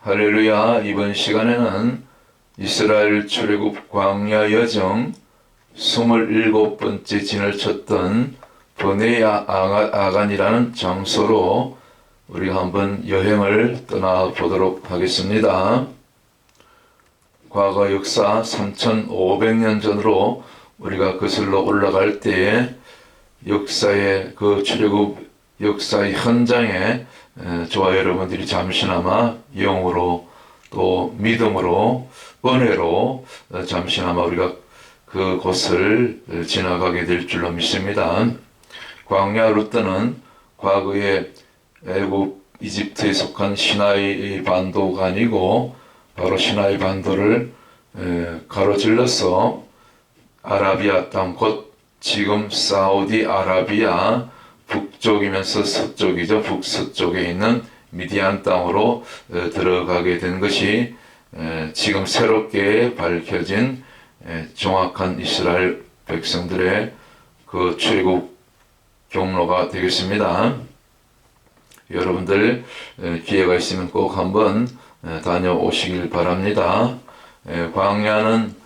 할렐루야. 이번 시간에는 이스라엘 출애굽 광야 여정 27번째 진을 쳤던 버네 아간이라는 장소로 우리가 한번 여행을 떠나보도록 하겠습니다. 과거 역사 3500년 전으로 우리가 거슬러 올라갈 때에 역사의 그 출애굽 역사의 현장에 저와 여러분들이 잠시나마 영으로 또 믿음으로 은혜로 잠시나마 우리가 그곳을 지나가게 될 줄로 믿습니다. 광야 루트는 과거에 애굽 이집트에 속한 시나이 반도가 아니고 바로 시나이 반도를 가로질러서 아라비아 땅, 곧 지금 사우디아라비아 북쪽이면서 서쪽이죠. 북서쪽에 있는 미디안 땅으로 들어가게 된 것이 지금 새롭게 밝혀진 정확한 이스라엘 백성들의 그 출애굽 경로가 되겠습니다. 여러분들 기회가 있으면 꼭 한번 다녀오시길 바랍니다. 광야는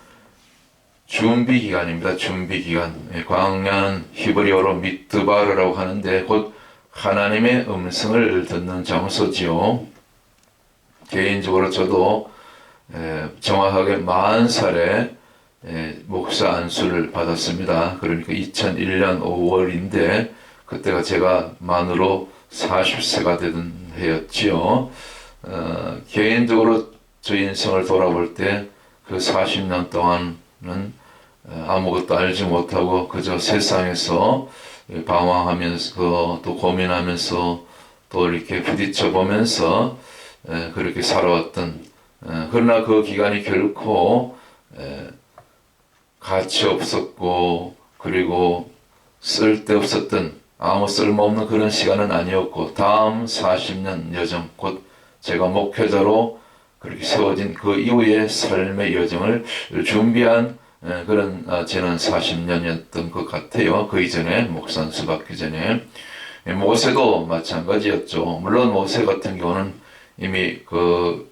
준비 기간입니다. 준비 기간. 광야는 히브리어로 미드바르라고 하는데 곧 하나님의 음성을 듣는 장소지요. 개인적으로 저도 정확하게 40살에 목사 안수를 받았습니다. 그러니까 2001년 5월인데 그때가 제가 만으로 40세가 되던 해였지요. 개인적으로 저 인생을 돌아볼 때 그 40년 동안은 아무것도 알지 못하고 그저 세상에서 방황하면서 또 고민하면서 또 이렇게 부딪혀 보면서 그렇게 살아왔던, 그러나 그 기간이 결코 가치 없었고 그리고 쓸데없었던 아무 쓸모없는 그런 시간은 아니었고, 다음 40년 여정, 곧 제가 목회자로 그렇게 세워진 그 이후의 삶의 여정을 준비한 그런 지난 40년이었던 것 같아요. 그 이전에 목산수 받기 전에. 모세도 마찬가지였죠. 물론 모세 같은 경우는 이미 그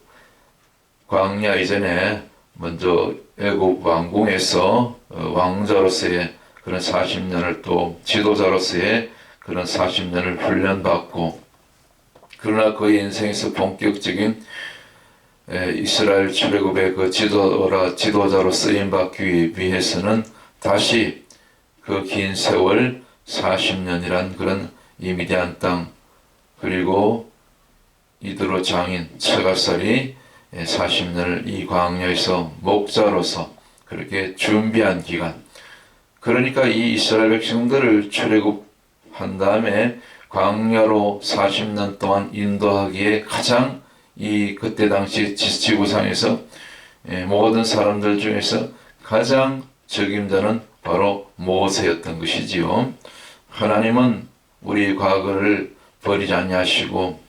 광야 이전에 먼저 애굽 왕궁에서 왕자로서의 그런 40년을 또 지도자로서의 그런 40년을 훈련받고, 그러나 그의 인생에서 본격적인 이스라엘 출애굽의 그 지도자로 쓰임받기 위해서는 다시 그 긴 세월 40년이란 그런 이 미디안 땅, 그리고 이드로 장인 처가살이 40년을 이 광야에서 목자로서 그렇게 준비한 기간. 그러니까 이 이스라엘 백성들을 출애굽한 다음에 광야로 40년 동안 인도하기에 가장 그때 당시 지구상에서 모든 사람들 중에서 가장 적임자는 바로 모세였던 것이지요. 하나님은 우리 과거를 버리지 아니하시고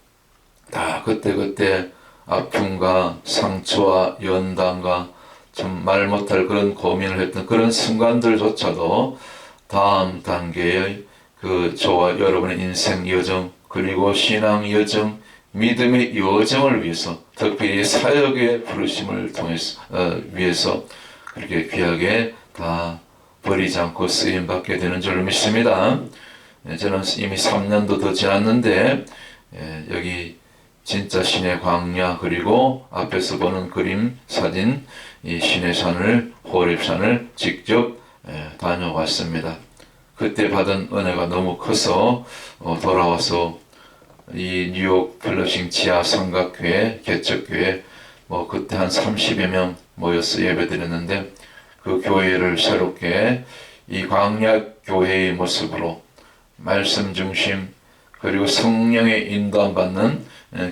다 그때그때 아픔과 상처와 연단과 참 말 못할 그런 고민을 했던 그런 순간들조차도 다음 단계의 그 저와 여러분의 인생 여정, 그리고 신앙 여정, 믿음의 여정을 위해서, 특별히 사역의 부르심을 통해서 위해서 그렇게 귀하게 다 버리지 않고 쓰임받게 되는 줄 믿습니다. 저는 이미 3년도 더 지났는데 여기 진짜 신의 광야, 그리고 앞에서 보는 그림 사진, 이 신의 산을, 호렙산을 직접 다녀왔습니다. 그때 받은 은혜가 너무 커서 돌아와서 이 뉴욕 플러싱 지하 삼각교회, 개척교회, 그때 한 30여 명 모여서 예배드렸는데, 그 교회를 새롭게 이 광야 교회의 모습으로 말씀 중심, 그리고 성령의 인도함 받는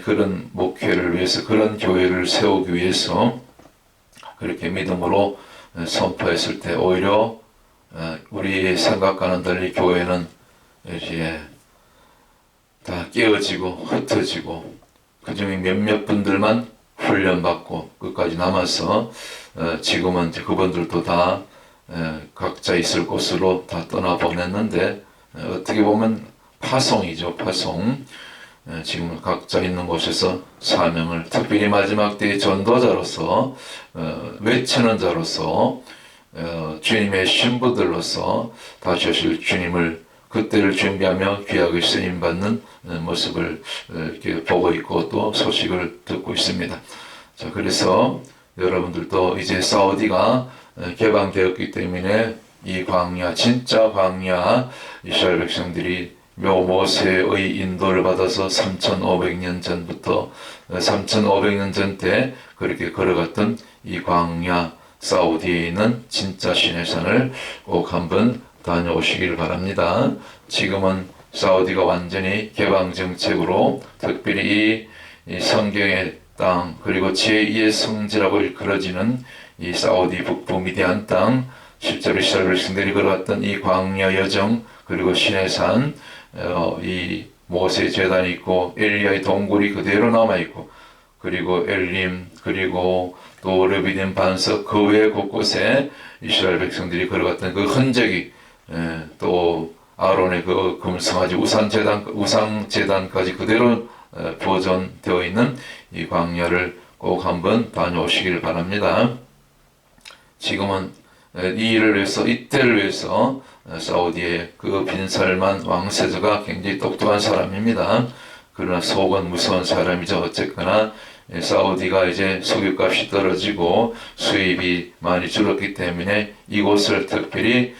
그런 목회를 위해서, 그런 교회를 세우기 위해서 그렇게 믿음으로 선포했을 때 오히려 우리의 생각과는 달리 교회는 이제 다 깨어지고 흩어지고 그 중에 몇몇 분들만 훈련받고 끝까지 남아서 지금은 이제 그분들도 다 각자 있을 곳으로 다 떠나보냈는데, 어떻게 보면 파송이죠. 파송. 지금 각자 있는 곳에서 사명을, 특별히 마지막 때의 전도자로서, 외치는 자로서, 주님의 신부들로서 다시 오실 주님을 그때를 준비하며 귀하게 쓰임받는 모습을 이렇게 보고 있고 또 소식을 듣고 있습니다. 자, 그래서 여러분들도 이제 사우디가 개방되었기 때문에 이 광야, 진짜 광야, 이스라엘 백성들이 모세의 인도를 받아서 3,500년 전부터 3,500년 전 때 그렇게 걸어갔던 이 광야 사우디에 있는 진짜 시내산을 꼭 한번 다녀오시길 바랍니다. 지금은 사우디가 완전히 개방 정책으로 특별히 이 성경의 땅 그리고 제2의 성지라고 일컬어지는 이 사우디 북부 미디안 땅, 실제로 이스라엘 백성들이 걸어갔던 이 광야 여정 그리고 시내산, 이 모세 제단이 있고 엘리야의 동굴이 그대로 남아 있고, 그리고 엘림, 그리고 또 르비딤 반석 그 외 곳곳에 이스라엘 백성들이 걸어갔던 그 흔적이, 또 아론의 그 금성아지 우상 제단까지 그대로 보존되어 있는 이 광야를 꼭 한번 다녀오시길 바랍니다. 지금은 이 일을 위해서, 이때를 위해서 사우디의 그 빈살만 왕세자가 굉장히 똑똑한 사람입니다. 그러나 속은 무서운 사람이죠. 어쨌거나 사우디가 이제 석유값이 떨어지고 수입이 많이 줄었기 때문에 이곳을 특별히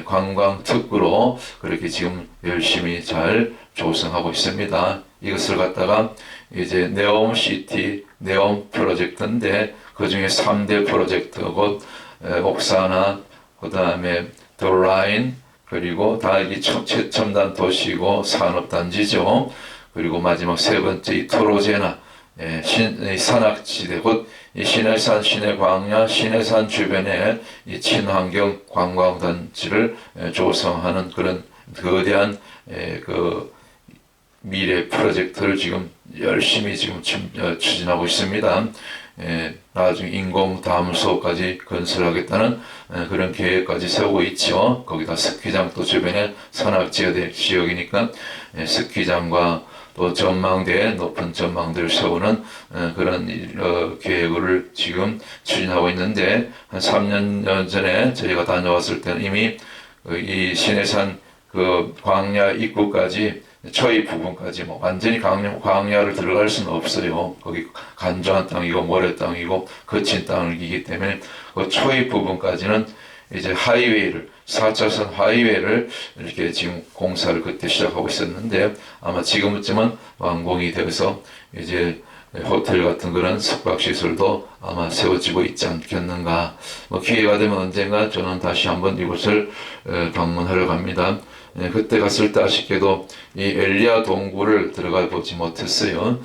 관광 특구로 그렇게 지금 열심히 잘 조성하고 있습니다. 이것을 갖다가 이제 네옴시티, 네옴 프로젝트인데 그 중에 3대 프로젝트, 곧 옥사나, 그 다음에 돌라인, 그리고 다 이게 최첨단 도시고 산업단지죠. 그리고 마지막 세 번째 이 토로제나, 산악지대, 곧 이 시내산, 시내광야, 시내산 주변에 이 친환경 관광단지를 조성하는 그런 거대한 그 미래 프로젝트를 지금 열심히 지금 추진하고 있습니다. 나중에 인공 다음소까지 건설하겠다는 그런 계획까지 세우고 있죠. 거기다 스키장 또 주변에 산악지역이니까 스키장과 또 전망대에 높은 전망대를 세우는 그런 계획을 지금 추진하고 있는데, 한 3년 전에 저희가 다녀왔을 때는 이미 이 시내산 그 광야 입구까지, 초입 부분까지 뭐 완전히 광야를 들어갈 수는 없어요. 거기 간조한 땅이고 모래 땅이고 거친 땅이기 때문에 그 초입 부분까지는 이제 하이웨이를, 4차선 하이웨이를 이렇게 지금 공사를 그때 시작하고 있었는데, 아마 지금쯤은 완공이 되어서 이제 호텔 같은 그런 숙박시설도 아마 세워지고 있지 않겠는가. 뭐 기회가 되면 언젠가 저는 다시 한번 이곳을 방문하러 갑니다. 그때 갔을 때 아쉽게도 이 엘리야 동굴을 들어가 보지 못했어요.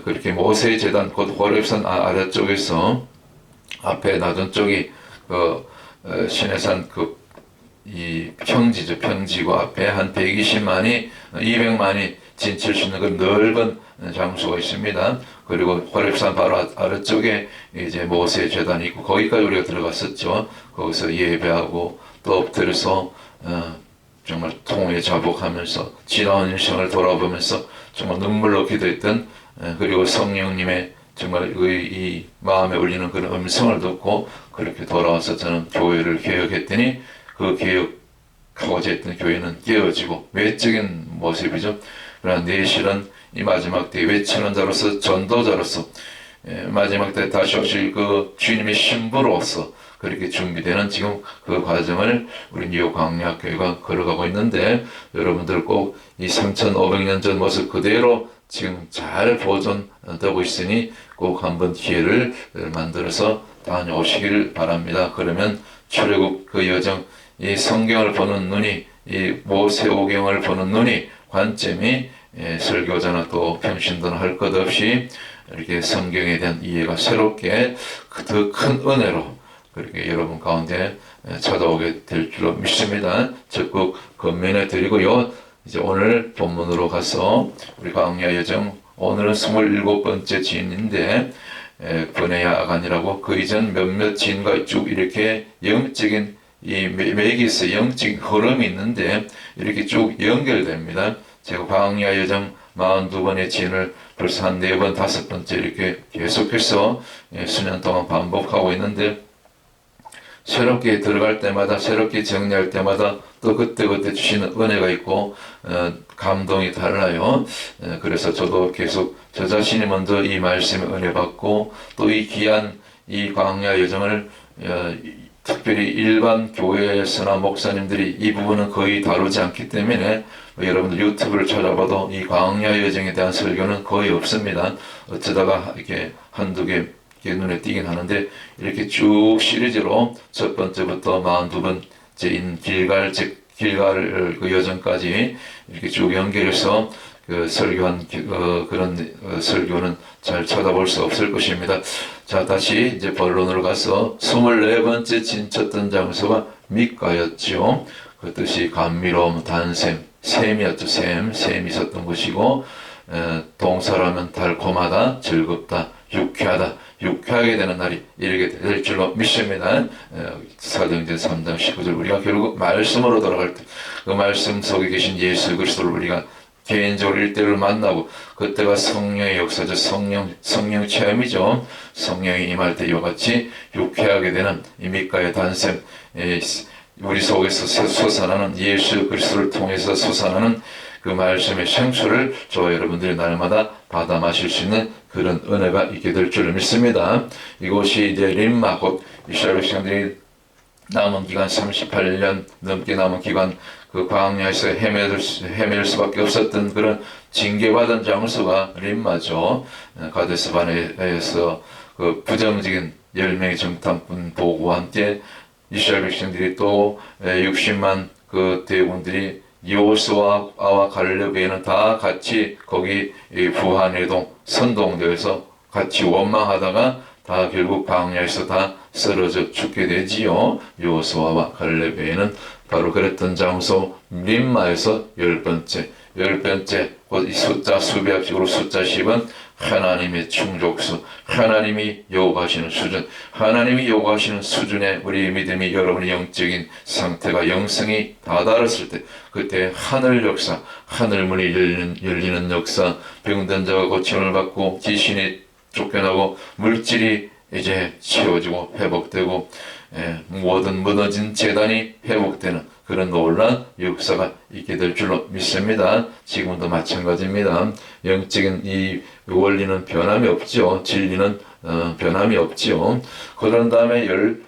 그렇게 모세 제단, 곧 호렙산 아래쪽에서 앞에 낮은 쪽이 그 시내산 이 평지죠. 평지고 앞에 한 120만이, 200만이 진칠 수 있는 그 넓은 장소가 있습니다. 그리고 호렙산 바로 아래쪽에 이제 모세 제단이 있고, 거기까지 우리가 들어갔었죠. 거기서 예배하고 또 엎드려서 정말 통에 자복하면서 지나온 인생을 돌아보면서 정말 눈물로 기도했던, 그리고 성령님의 정말 이 마음에 울리는 그런 음성을 듣고 그렇게 돌아와서 저는 교회를 개혁했더니, 그 개혁하고자 했던 교회는 깨어지고 외적인 모습이죠. 그러나 내 실은 이 마지막 때 외치는 자로서, 전도자로서, 마지막 때 다시 오실 그 주님의 신부로서 그렇게 준비되는 지금 그 과정을 우리 뉴욕 광야교회가 걸어가고 있는데, 여러분들 꼭 이 3,500년 전 모습 그대로 지금 잘 보존되고 있으니 꼭 한번 기회를 만들어서 다녀오시길 바랍니다. 그러면 출애굽 그 여정, 이 성경을 보는 눈이, 이 모세오경을 보는 눈이, 관점이 설교자나 또 평신도나 할 것 없이 이렇게 성경에 대한 이해가 새롭게 더 큰 은혜로 그렇게 여러분 가운데 찾아오게 될 줄로 믿습니다. 적극 건면해 드리고요. 이제 오늘 본문으로 가서 우리 광야 여정, 오늘은 27번째 지인인데, 버네야 아간이라고 그 이전 몇몇 지인과 쭉 이렇게 영적인 이 맥이 있어요. 영적인 흐름이 있는데 이렇게 쭉 연결됩니다. 제가 광야 여정 42번의 진을 벌써 한 4번, 5번째 이렇게 계속해서 수년 동안 반복하고 있는데, 새롭게 들어갈 때마다, 새롭게 정리할 때마다 또 그때그때 주시는 은혜가 있고 감동이 달라요. 그래서 저도 계속 저 자신이 먼저 이 말씀에 은혜 받고, 또 이 귀한 이 광야 여정을 특별히 일반 교회에서나 목사님들이 이 부분은 거의 다루지 않기 때문에 여러분들 유튜브를 찾아봐도 이 광야 여정에 대한 설교는 거의 없습니다. 어쩌다가 이렇게 한두 개 눈에 띄긴 하는데, 이렇게 쭉 시리즈로 첫 번째부터 42번째인 길갈, 즉 길갈 그 여정까지 이렇게 쭉 연결해서 그 설교한 그런 설교는 잘 찾아볼 수 없을 것입니다. 자, 다시 이제 본론으로 가서 24번째 진쳤던 장소가 미가였죠. 그 뜻이 감미로움, 단샘, 샘이었죠. 샘이 있었던 곳이고, 동사라면 달콤하다, 즐겁다, 유쾌하다, 유쾌하게 되는 날이 이르게 될 줄로 믿습니다. 사도행전 3장 19절, 우리가 결국 말씀으로 돌아갈 때 그 말씀 속에 계신 예수 그리스도를 우리가 개인적으로 일대를 만나고, 그때가 성령의 역사죠. 성령 체험이죠. 성령이 임할 때 이와 같이 유쾌하게 되는 이 미가의 단샘, 우리 속에서 솟아나는 예수 그리스도를 통해서 솟아나는 그 말씀의 생수를 저와 여러분들이 날마다 받아 마실 수 있는 그런 은혜가 있게 될 줄을 믿습니다. 이곳이 이제 림마, 곧 이스라엘 백성들이 남은 기간 38년 넘게 남은 기간 그 광야에서 헤맬 수밖에 없었던 그런 징계받은 장소가 림마죠. 가데스 바네아에서 그 부정적인 10명의 정탐꾼 보고와 함께 이스라엘 백성들이 또 60만 그 대군들이 여호수아와 갈렙에는 다 같이 거기 부하네동 선동대에서 같이 원망하다가 다 결국 광야에서 다 쓰러져 죽게 되지요. 여호수아와 갈렙에는 바로 그랬던 장소 림마에서 10번째 곧 이 숫자 수비합식으로 숫자 10은 하나님의 충족수, 하나님이 요구하시는 수준, 하나님이 요구하시는 수준의 우리 믿음이, 여러분의 영적인 상태가, 영성이 다다랐을 때, 그때 하늘 역사, 하늘문이 열리는 역사, 병든 자가 고침을 받고 귀신이 쫓겨나고 물질이 이제 채워지고 회복되고 모든 무너진 재단이 회복되는 그런 놀라운 역사가 있게 될 줄로 믿습니다. 지금도 마찬가지입니다. 영적인 이 원리는 변함이 없죠. 진리는 변함이 없죠. 그런 다음에 열이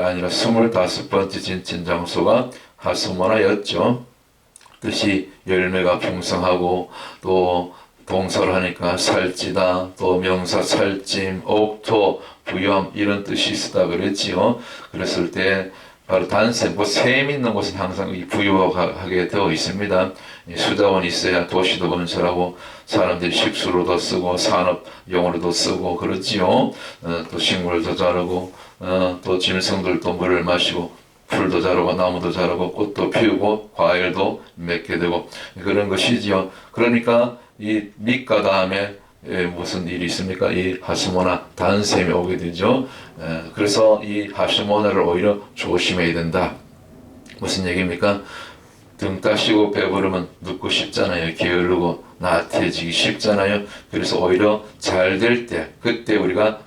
아니라 25번째 진친 장소가 하스모나였죠. 뜻이 열매가 풍성하고, 또 동사를 하니까 살찌다, 또 명사 살찜, 옥토, 부염 이런 뜻이 있다 그랬지요. 그랬을 때 바로 단샘, 샘 있는 곳은 항상 이 부유하게 되어 있습니다. 수자원이 있어야 도시도 건설하고 사람들이 식수로도 쓰고 산업용으로도 쓰고 그렇지요. 또 식물도 자라고 또 짐승들도 물을 마시고 풀도 자라고 나무도 자라고 꽃도 피우고 과일도 맺게 되고 그런 것이지요. 그러니까 이 미가 다음에 무슨 일이 있습니까? 이 하스모나 단샘이 오게 되죠. 그래서 이 하스모나를 오히려 조심해야 된다. 무슨 얘기입니까? 등 따시고 배부르면 눕고 싶잖아요. 게으르고 나태해지기 쉽잖아요. 그래서 오히려 잘 될 때, 그때 우리가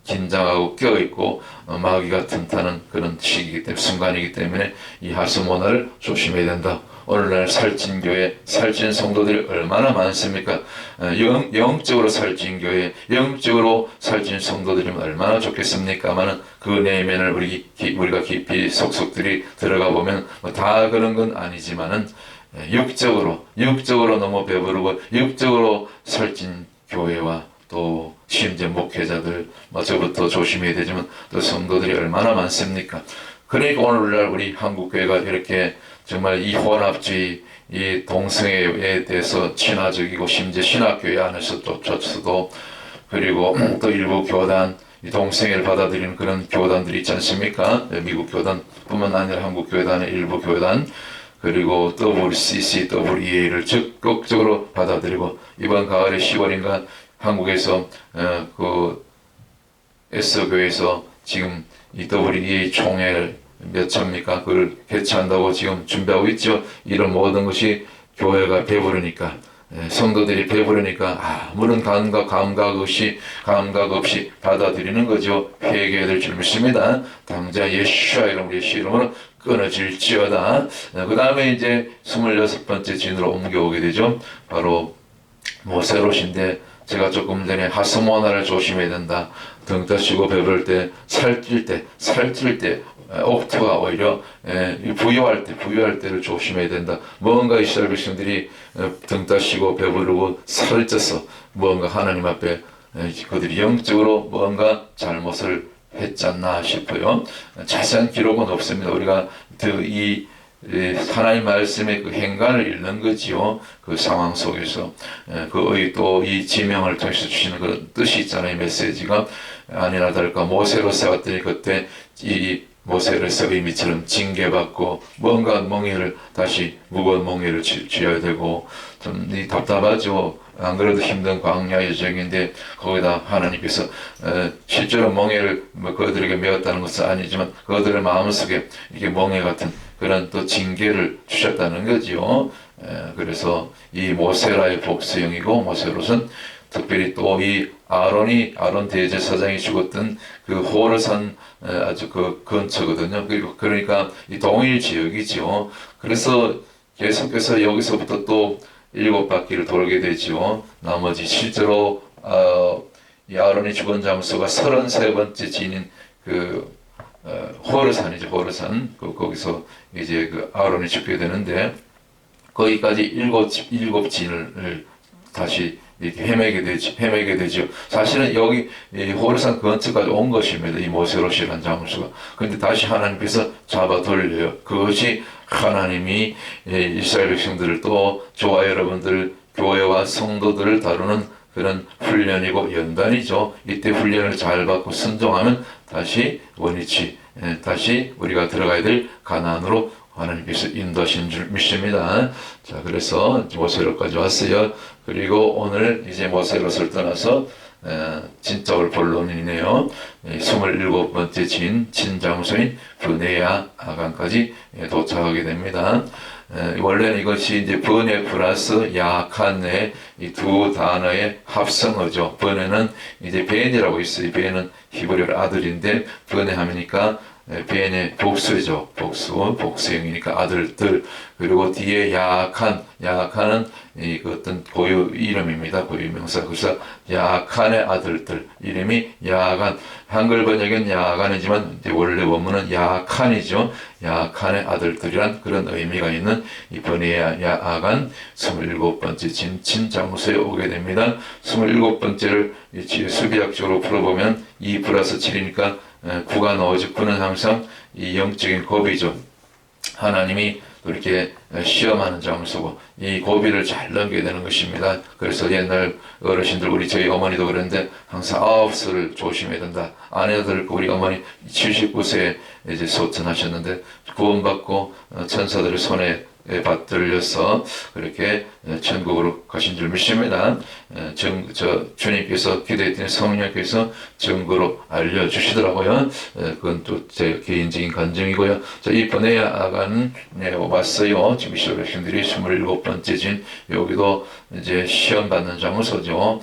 긴장하고 껴있고 마귀가 틈타는 그런 시기이기 때문에, 순간이기 때문에 이 하스모나를 조심해야 된다. 오늘날 살찐 교회, 살찐 성도들이 얼마나 많습니까? 영적으로 살찐 교회, 영적으로 살찐 성도들이면 얼마나 좋겠습니까마는 그 내면을 우리가 깊이 속속들이 들어가 보면 다 그런 건 아니지만은 육적으로 너무 배부르고 육적으로 살찐 교회와 또 심지어 목회자들 저부터 조심해야 되지만 또 성도들이 얼마나 많습니까? 그러니까 오늘날 우리 한국교회가 이렇게 정말 이 혼합주의, 이 동성애에 대해서 친화적이고 심지어 신학교회 안에서도 그리고 또 일부 교단, 이 동성애를 받아들이는 그런 교단들이 있지 않습니까? 미국 교단뿐만 아니라 한국 교단의 일부 교단, 그리고 WCC, WEA를 적극적으로 받아들이고 이번 가을에 10월인가 한국에서 그 에스더교회에서 지금 이 WEA 총회를 몇 차입니까? 그걸 개최한다고 지금 준비하고 있죠. 이런 모든 것이 교회가 배부르니까 성도들이 배부르니까 아무런 감각 없이 받아들이는 거죠. 회개해야 될 줄 믿습니다. 당장 예수와 이름으로 끊어질지어다. 그 다음에 이제 26번째 진으로 옮겨오게 되죠. 바로 모세롯인데, 제가 조금 전에 하스모나를 조심해야 된다. 등 떠시고 배부를 때, 살찔 때, 옥토가 오히려 부유할 때를 조심해야 된다. 뭔가 이스라엘 백성들이 등 따시고 배부르고 살쪄서 뭔가 하나님 앞에 그들이 영적으로 뭔가 잘못을 했잖나 싶어요. 자세한 기록은 없습니다. 우리가 이 하나님 말씀의 그 행간을 읽는 거지요. 그 상황 속에서 또 이 지명을 통해서 주시는 그 뜻이 있잖아요. 메시지가 아니나 다를까 모세로서 왔더니 그때 이 모세로서 의미처럼 징계받고 뭔가 다시 무거운 멍에를 쥐어야 되고 좀 답답하죠. 안 그래도 힘든 광야 여정인데 거기다 하나님께서 실제로 멍에를 그들에게 메었다는 것은 아니지만 그들의 마음속에 이게 멍에 같은 그런 또 징계를 주셨다는 거지요. 그래서 이 모세라의 복수형이고 모세롯은 특별히 또 이 아론 대제사장이 죽었던 그 호르산 아주 그 근처거든요. 그러니까 이 동일 지역이지요. 그래서 계속해서 여기서부터 또 7바퀴를 돌게 되지요. 나머지 실제로 이 아론이 죽은 장소가 33번째 진인 호르산이죠. 호르산. 거기서 이제 그 아론이 죽게 되는데 거기까지 일곱 진을 다시 이렇게 헤매게 되죠. 사실은 여기 호르산 근처까지 온 것입니다. 이 모세롯이라는 장수가. 그런데 다시 하나님께서 잡아 돌려요. 그것이 하나님이 이스라엘 백성들을 또 저와 여러분들 교회와 성도들을 다루는 그런 훈련이고 연단이죠. 이때 훈련을 잘 받고 순종하면 다시 다시 우리가 들어가야 될 가나안으로 하나님께서 인도하신 줄 믿습니다. 자, 그래서 모세롯까지 왔어요. 그리고 오늘 이제 모세롯을 떠나서 진짜 올 본론이네요. 27번째 진장소인 브네야 아간까지 도착하게 됩니다. 원래는 이것이 이제 버네 플러스 야칸의 이 두 단어의 합성어죠. 버네는 이제 벤이라고 있어요. 벤은 히브리어 아들인데 버네 하니까 벤의 복수죠. 복수형이니까 아들들. 그리고 뒤에 야칸은 그 어떤 고유 이름입니다. 고유 명사. 그래서 야칸의 아들들. 이름이 야간. 한글 번역은 야간이지만 원래 원문은 야칸이죠. 야칸의 아들들이란 그런 의미가 있는 이 버네야 야간 27번째 진장소에 오게 됩니다. 27번째를 수비학적으로 풀어보면 2 플러스 7이니까 9가 나오죠. 9는 항상 이 영적인 고비죠. 하나님이 또 이렇게 시험하는 장소고 이 고비를 잘 넘겨야 되는 것입니다. 그래서 옛날 어르신들 저희 어머니도 그랬는데 항상 9수를 조심해야 된다. 아내들 우리 어머니 79세에 이제 소천하셨는데 구원받고 천사들의 손에 받들려서 그렇게 천국으로 가신 줄 믿습니다. 주님께서 기도했더니 성령께서 증거로 알려주시더라고요. 그건 또 제 개인적인 간증이고요. 이 버네야 아간은 왔어요. 지금 이스라엘 백성들이 27번째 진 여기도 이제 시험 받는 장소죠.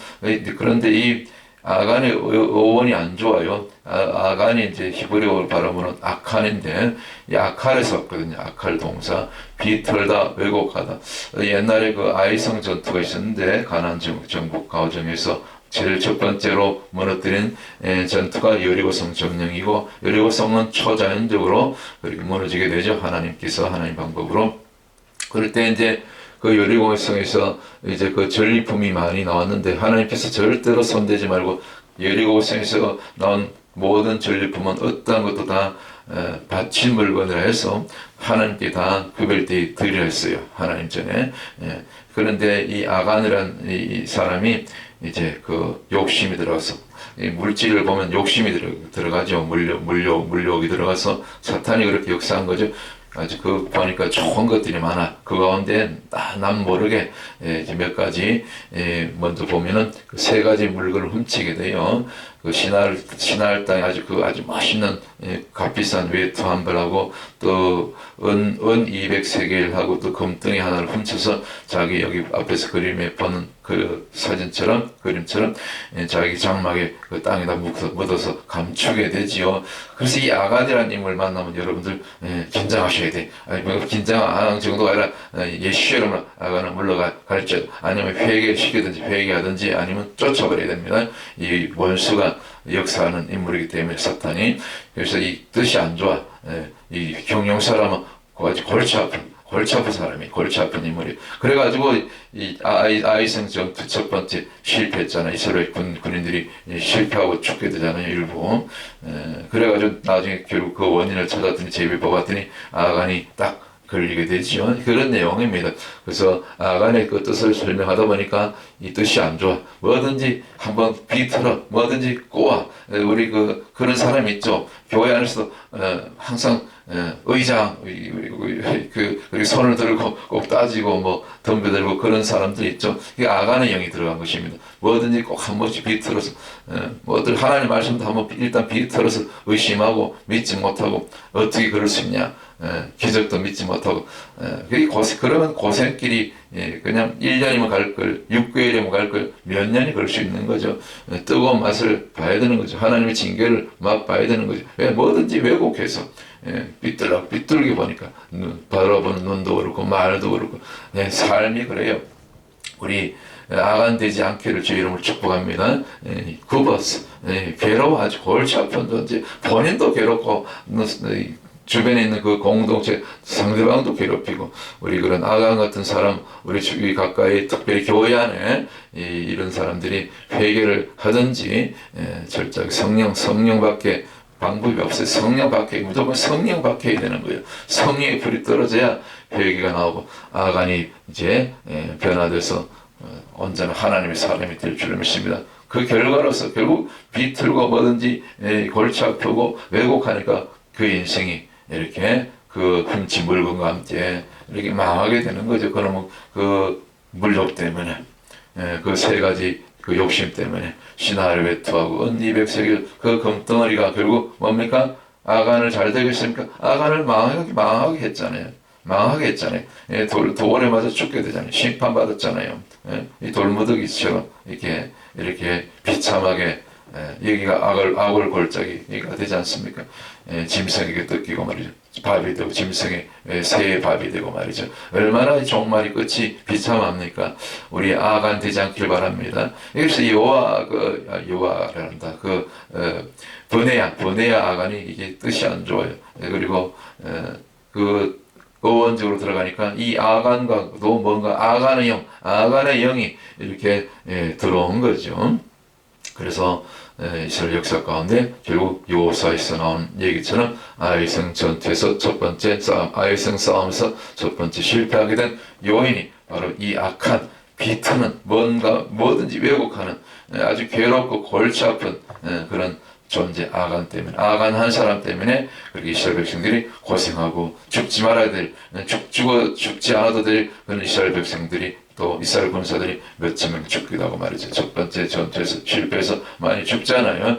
그런데 이 아간의 어원이 안 좋아요. 아간이 이제 히브리어 발음으로는 아칸인데, 이 아칼에서 왔거든요. 아칼 동사. 비틀다, 왜곡하다. 옛날에 그 아이성 전투가 있었는데, 가나안 정복 과정에서 제일 첫 번째로 무너뜨린 전투가 여리고성 점령이고, 여리고성은 초자연적으로 그렇게 무너지게 되죠. 하나님 방법으로. 그럴 때 이제 그 여리고성에서 이제 그 전리품이 많이 나왔는데 하나님께서 절대로 손대지 말고 여리고성에서 나온 모든 전리품은 어떠한 것도 다 바친 물건이라 해서 하나님께 다 구별되어 드리려 했어요. 하나님 전에. 그런데 이 아간이란 이 사람이 이제 그 욕심이 들어가서 이 물질을 보면 욕심이 들어가죠. 물욕이 들어가서 사탄이 그렇게 역사한 거죠. 아주 보니까 좋은 것들이 많아. 그 가운데 남 모르게 이제 몇 가지 먼저 보면은 그 3가지 물건을 훔치게 돼요. 그 신할 땅에 아주 맛있는 값비싼 외투 한 벌하고 또 은 200세겔하고 또 금덩이 하나를 훔쳐서 자기 여기 앞에서 그림에 보는 그 그림처럼 자기 장막에 그 땅에다 묻어서 감추게 되지요. 그래서 이 아간이라는 인물을 만나면 여러분들 긴장하셔야 돼. 아니 뭐 긴장 안 하는 정도가 아니라 예시처럼 아간은 물러갈지 아니면 회개하든지 아니면 쫓아버려야 됩니다. 이 원수가 역사하는 인물이기 때문에 사탄이. 그래서 이 뜻이 안 좋아. 이 경영 사람은 아주 골치 아픈 인물이. 그래가지고 이 아이성 전투 첫 번째 실패했잖아. 이스라엘 군인들이 실패하고 죽게 되잖아요, 일부. 그래가지고 나중에 결국 그 원인을 찾았더니 제비 뽑았더니 아간이 딱 걸리게 되지요. 그런 내용입니다. 그래서 아간의 그 뜻을 설명하다 보니까 이 뜻이 안 좋아. 뭐든지 한번 비틀어, 뭐든지 꼬아. 우리 그런 사람 있죠. 교회 안에서도 항상 의장, 그리고 손을 들고 꼭 따지고 뭐 덤벼들고 그런 사람들 있죠. 이게 아간의 영이 들어간 것입니다. 뭐든지 꼭 한 번씩 비틀어서 뭐들 하나님 말씀도 한번 일단 비틀어서 의심하고 믿지 못하고 어떻게 그럴 수 있냐. 기적도 믿지 못하고 그러면 고생길이 그냥 1년이면 갈 걸 6개월이면 갈 걸 몇 년이 걸 수 있는 거죠. 뜨거운 맛을 봐야 되는 거죠. 하나님의 징계를 맛봐야 되는 거죠. 왜 뭐든지 왜곡해서 삐뚤게 보니까 바라보는 눈도 그렇고 말도 그렇고 삶이 그래요. 우리 아간 되지 않기를 주의 이름으로 축복합니다. 굽어서 괴로워 아주 골치 아픈 존재, 본인도 괴롭고 주변에 있는 그 공동체 상대방도 괴롭히고 우리 그런 아간 같은 사람 우리 주위 가까이 특별히 교회 안에 이런 사람들이 회개를 하든지 절대 성령밖에 방법이 없어요. 성령밖에 무조건 성령밖에 해야 되는 거예요. 성령의 불이 떨어져야 회개가 나오고 아간이 이제 변화돼서 언제나 하나님의 사람이 될 줄 믿습니다. 그 결과로서 결국 비틀고 뭐든지 골치 아프고 왜곡하니까 그 인생이 이렇게 그 훔친 물건과 함께 이렇게 망하게 되는 거죠. 그러면 그 물욕 때문에 그 세 가지 그 욕심 때문에 신하를 외투하고 은 200세겔 그 금덩어리가 결국 뭡니까? 아간을 잘 되겠습니까? 아간을 망하게 했잖아요. 돌에 맞아 죽게 되잖아요. 심판받았잖아요. 이 돌무더기처럼 이렇게 비참하게 여기가 악을 골짜기 여기가 되지 않습니까? 짐승에게 뜯기고 말이죠. 밥이 되고 짐승의 새의 밥이 되고 말이죠. 얼마나 종말이 끝이 비참합니까? 우리 아간 되지 않길 바랍니다. 그래서 요아란다. 버네야 아간이 이게 뜻이 안 좋아요. 그리고 어원적으로 들어가니까 이 아간과도 뭔가 아간의 영이 이렇게 들어온 거죠. 그래서 이스라엘 역사 가운데 결국 여호수아에서 나온 얘기처럼 아이성 전투에서 아이성 싸움에서 첫 번째 실패하게 된 요인이 바로 이 악한 비트는 뭐든지 왜곡하는 아주 괴롭고 골치 아픈 그런 존재 아간 때문에 아간 한 사람 때문에 그렇게 이스라엘 백성들이 고생하고 죽지 않아도 될 그런 이스라엘 백성들이 또 이스라엘 군사들이 몇천 명 죽기도 하고 말이죠. 첫 번째 전투에서 실패해서 많이 죽잖아요.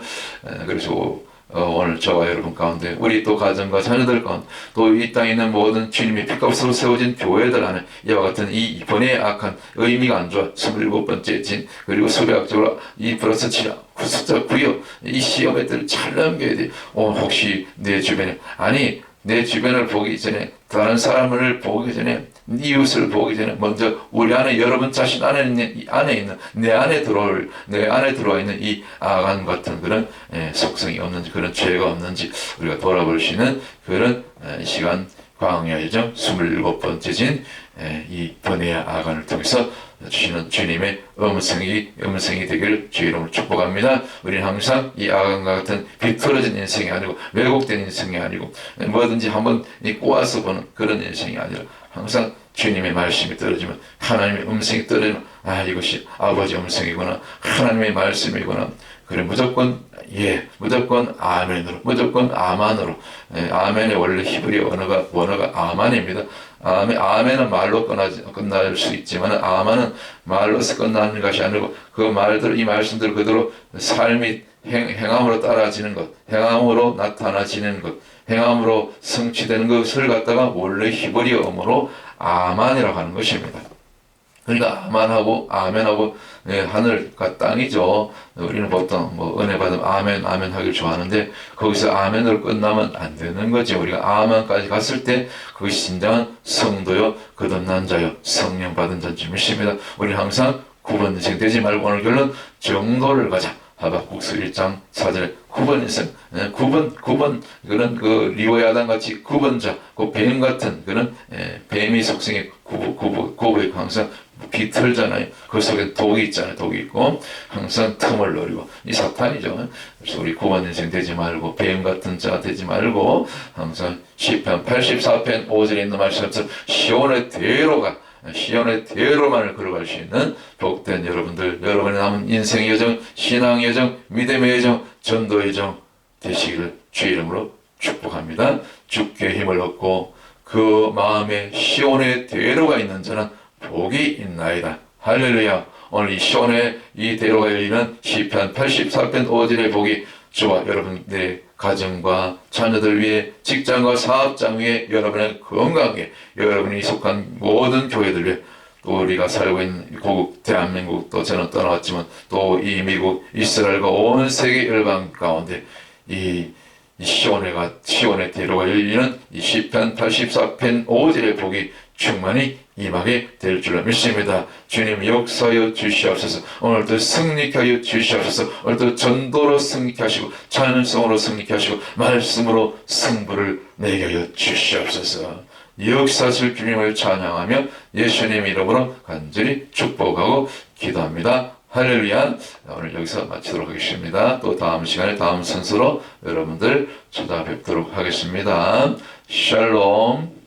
그래서 오늘 저와 여러분 가운데 우리 또 가정과 자녀들 가운데 또 이 땅에 있는 모든 주님의 피값으로 세워진 교회들 안에 이와 같은 이 번의 악한 의미가 안 좋아 27번째 진 그리고 수배학적으로 이 플러스 숫자 9요 이 시험에들 잘 넘겨야 돼. 혹시 내 주변에 내 주변을 보기 전에 다른 사람을 보기 전에 이웃을 보기 전에 먼저 우리 안에 여러분 자신 안에 있는 내 안에 들어와 있는 이 아간 같은 그런 속성이 없는지 그런 죄가 없는지 우리가 돌아볼 수 있는 그런 시간 광야죠. 27번째 진 이 번뇌와 아간을 통해서 주시는 주님의 음성이 되기를 주의 이름으로 축복합니다. 우리는 항상 이 아간과 같은 비틀어진 인생이 아니고 왜곡된 인생이 아니고 뭐든지 한번 꼬아서 보는 그런 인생이 아니라 항상 주님의 말씀이 떨어지면 하나님의 음성이 떨어지면 이것이 아버지 음성이구나 하나님의 말씀이구나 그래 무조건 아멘으로 무조건 아만으로 아멘의 원래 히브리 원어가 아만입니다. 아멘은 말로 끝날 수 있지만 아만은 말로서 끝나는 것이 아니고 그 말들 이 말씀들 그대로 삶이 행함으로 따라지는 것, 행함으로 나타나지는 것, 행함으로 성취되는 것을 갖다가 원래 히브리어음으로 아만이라고 하는 것입니다. 그러니까 아만하고 아멘하고 하늘과 땅이죠. 우리는 보통 뭐 은혜 받으면 아멘 아멘 하길 좋아하는데 거기서 아멘으로 끝나면 안 되는 거지. 우리가 아멘까지 갔을 때 그것이 진정한 성도요 거듭난 자요 성령 받은 자인 것입니다. 우리는 항상 구번 인생 되지 말고 오늘 결론 정도를 가자. 하박국서 1장 4절에 9번 인생, 9번 그런 그 리워야단 같이 9번자, 그 뱀 같은 그런 뱀의 속성의 구부에 항상 비틀잖아요. 그 속에 독이 있잖아요. 독이 있고 항상 틈을 노리고 이 사탄이죠. 그래서 우리 9번 인생 되지 말고 뱀 같은 자 되지 말고 항상 시편 84편 5절에 있는 말씀처럼 시온의 대로가 시온의 대로만을 걸어갈 수 있는 복된 여러분들, 여러분의 남은 인생의 여정, 신앙의 여정, 믿음의 여정, 전도의 여정 되시기를 주의 이름으로 축복합니다. 주께 힘을 얻고 그 마음에 시온의 대로가 있는 자는 복이 있나이다. 할렐루야. 오늘 이 시온의 이 대로가 열리는 시편 84편 5절의 복이 저와 여러분들의 가정과 자녀들 위해 직장과 사업장 위에 여러분의 건강에 여러분이 속한 모든 교회들 위해 또 우리가 살고 있는 고국 대한민국도 저는 떠나왔지만 또 이 미국 이스라엘과 온 세계 열방 가운데 이 시온의 대로가 열리는 이 시편 84편 5절의 복이 충만히 임하게 될 줄로 믿습니다. 주님 역사하여 주시옵소서. 오늘도 승리케 하여 주시옵소서. 오늘도 전도로 승리케 하시고 찬송으로 승리케 하시고 말씀으로 승부를 내게 하여 주시옵소서. 역사하실 주님을 찬양하며 예수님 이름으로 간절히 축복하고 기도합니다. 할렐루야. 오늘 여기서 마치도록 하겠습니다. 또 다음 시간에 다음 순서로 여러분들 찾아뵙도록 하겠습니다. 샬롬.